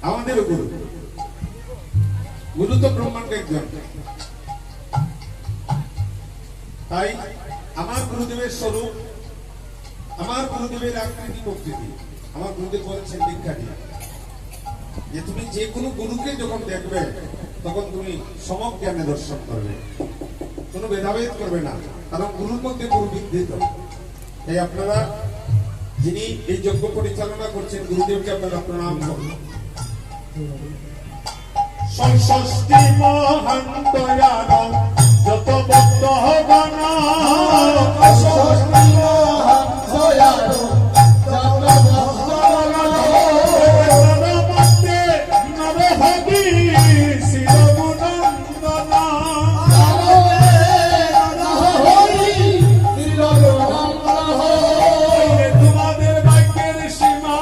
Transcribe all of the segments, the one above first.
আমাদের গুরু গুরু তো ব্রহ্মাণ্ড একজন। তাই আমার গুরুদেবের স্বরূপ, আমার গুরুদেবের আকৃতি প্রকৃতি, আমার গুরুদেব বলেছেন দীক্ষা দিয়ে যে তুমি যে কোনো গুরুকে যখন দেখবে তখন তুমি সমক জ্ঞানে দর্শন করবে, কোনো ভেদাভেদ করবে না, কারণ গুরুর মধ্যে গুরু বিদ্যিত। তাই আপনারা যিনি এই যজ্ঞ পরিচালনা করছেন গুরুদেবকে আপনারা প্রণাম করুন। ষষ্ঠী মহান দয়াল যত ভক্ত হবান, ষষ্ঠী মহান দয়াল যত ভক্ত মধ্যে নরহরি শিরগুণন্দন, তোমাদের ভাগ্যের সীমা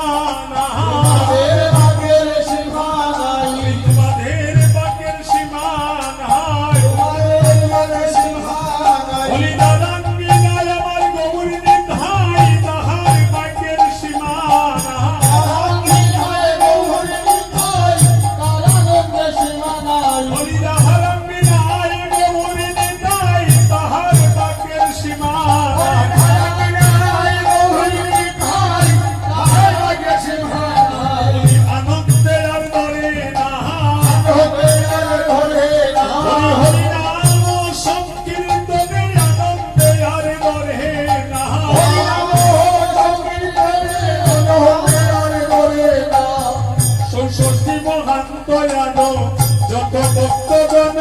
যত ভক্তগণ,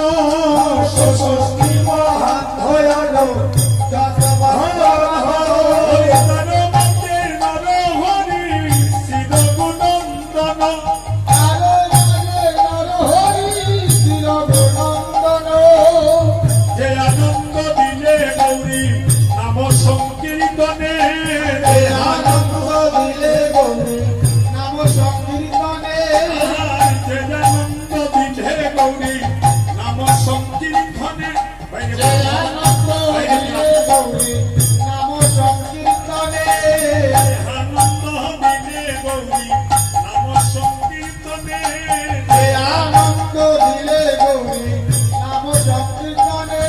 ষষ্ঠী মহান দয়াল যত নরহরি শিরগুণন্দন, যে আনন্দ দিলে গৌরী নাম সংকীর্তনে, আনন্দ দিলে গৌরী নাম সংকীর্তনে, যে আনন্দ দিলে গৌরী নাম সংকীর্তনে, যে আনন্দ দিলে গৌরী নাম সংকীর্তনে, আনন্দ দিলে গৌরী নাম সংকীর্তনে, যে আনন্দ দিলে গৌরী নাম সংকীর্তনে,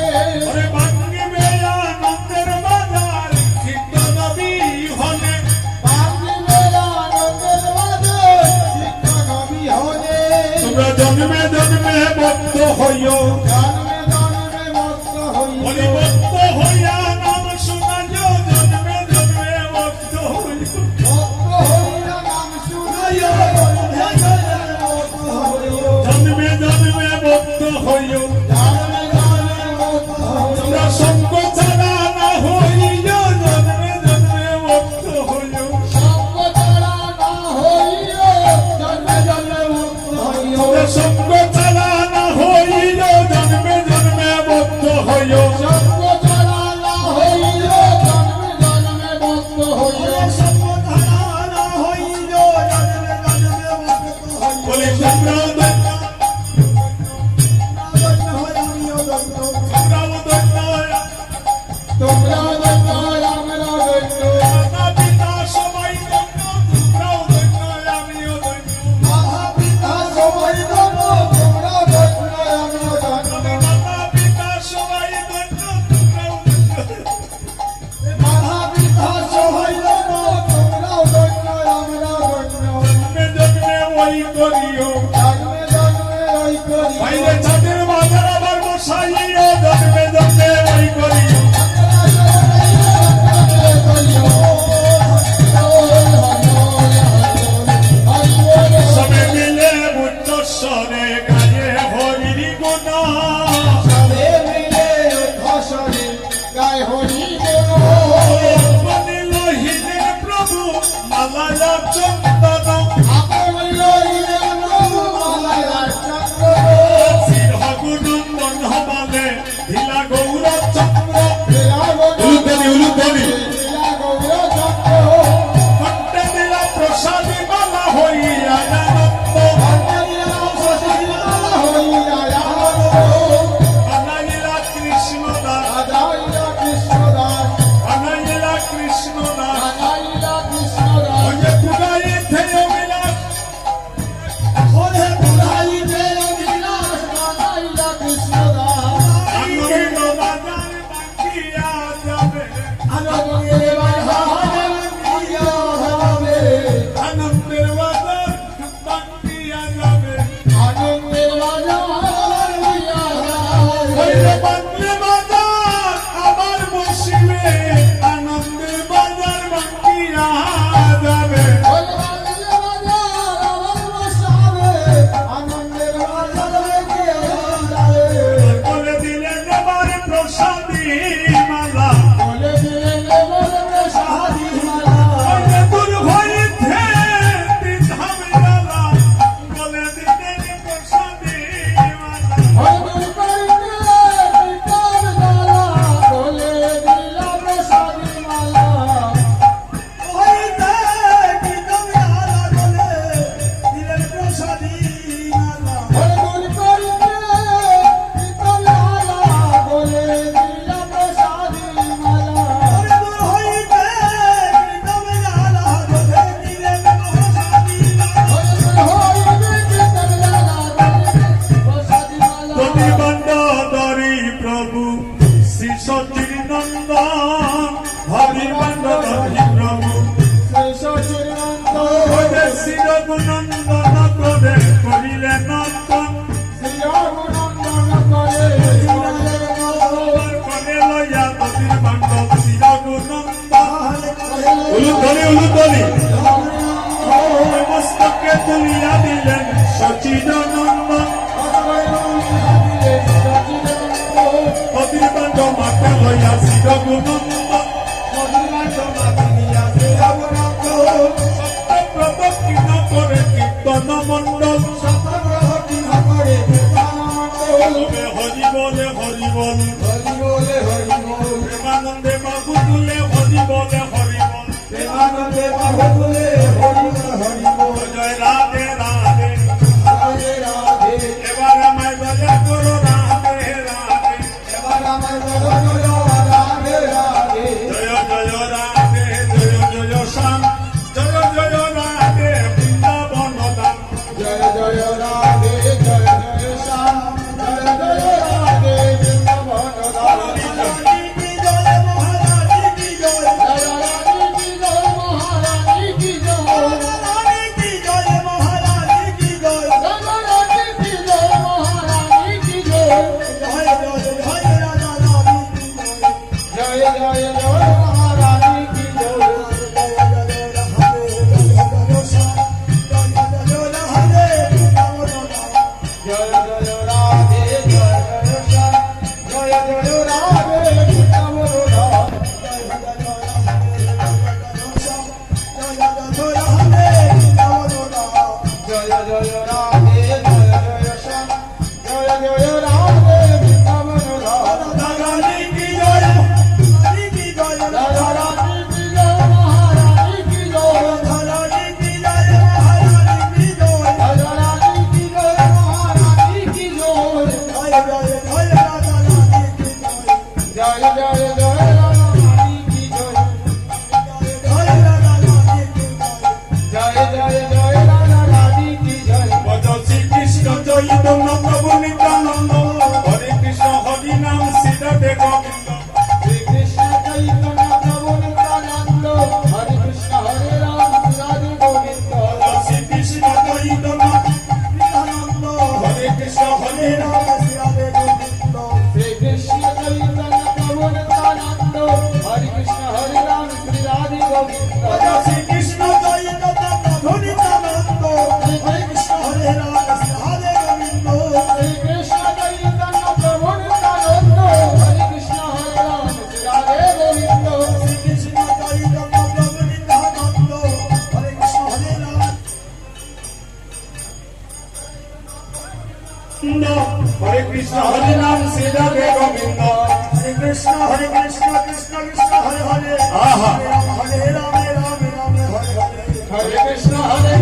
ওরে ভাঙ্গিবে আনন্দের বাজার কীর্তন অধীর পাণ্ডব প্রভু ওদের শ্রী রঘুনন্দন করে করিলে নন্দন করে লইয়া অধীর পাণ্ডব শ্রী রঘুনন্দন উলুধ্বনি মস্তকে তুলিয়া দিলেন সচিদানন্দন অধীর পাণ্ডব মাকে লইয়া শ্রী রঘুনন্দন প্রদক্ষিণ করে কীর্তন মণ্ডল হরি বলে হরি বল প্রেমানন্দে বাবু তুলে হরি বলে হরি বল জয় রাধে রাধে এবার আমায় বলে করো রাধে রাধে জয় জয় রাধে জয় জয় শ্যাম জয় জয় রাধে বৃন্দাবন ধাম জয় জয় রাধে জয় জয় শ্যাম জয় জয় রাধে বৃন্দাবন ধাম রানী কি জয় মহারানী কি জয় রানী কি জয় মহারানী কি জয় রানী কি জয় মহারানী কি জয় রানী কি জয় মহারানী কি জয় জয় জয় জয় রাধা রানী কি জয় জয় জয় জয় মহারানী কি জয় জয় জয় রাধে জয় জয় শ্যাম জয় জয় রাধে বৃন্দাবন ধাম জয় জয় রাধে জয় জয় শ্যাম জয় জয় রাধে বৃন্দাবন ধাম রানী কি জয় রানী কি জয় রাধা রানী কি জয় মহারানী কি জয় রানী কি জয় মহারানী কি জয় রাধা রানী কি জয় মহারানী কি জয় জয় জয় জয় রাধা রানী কি জয় জয় জয় জয় রাধা রানী কি জয় জয় রাধা রানী কি জয় জয় জয় জয় রাধা রানী কি জয় বজ শ্রীকৃষ্ণ চৈতন্য প্রভু নিত্যানন্দ হরে কৃষ্ণ হরি নাম শ্রীরাধে গোবিন্দ শ্রী কৃষ্ণ চৈতন্য প্রভু নিত্যানন্দ হরে কৃষ্ণ হরে রাম রাধে গোবিন্দ শ্রীকৃষ্ণ চৈতন্য নিত্যানন্দ হরে কৃষ্ণ হরে রাম শ্রীরাধে গোবিন্দ শ্রী কৃষ্ণ চৈতন্য প্রভু নিত্যানন্দ হরে কৃষ্ণ হরে রাম শ্রী রাধে গোবিন্দ শ্রীকৃষ্ণ চৈতন্য প্রভু নিত্যানন্দ হরে কৃষ্ণ হরে রাম শ্রীরাধে গোবিন্দ শ্রী কৃষ্ণ চৈতন্য প্রভু নিত্যানন্দ হরে কৃষ্ণ হরে রাম শ্রী রাধে গোবিন্দ শ্রীকৃষ্ণ চৈতন্য প্রভু নিত্যানন্দ হরে কৃষ্ণ হরে রাম হরে কৃষ্ণ হরে নাম শ্রীরাধে গোবিন্দ হরে কৃষ্ণ কৃষ্ণ কৃষ্ণ হরে হরে হরে রাম হরে রাম রাম রাম হরে হরে হরে কৃষ্ণ হরে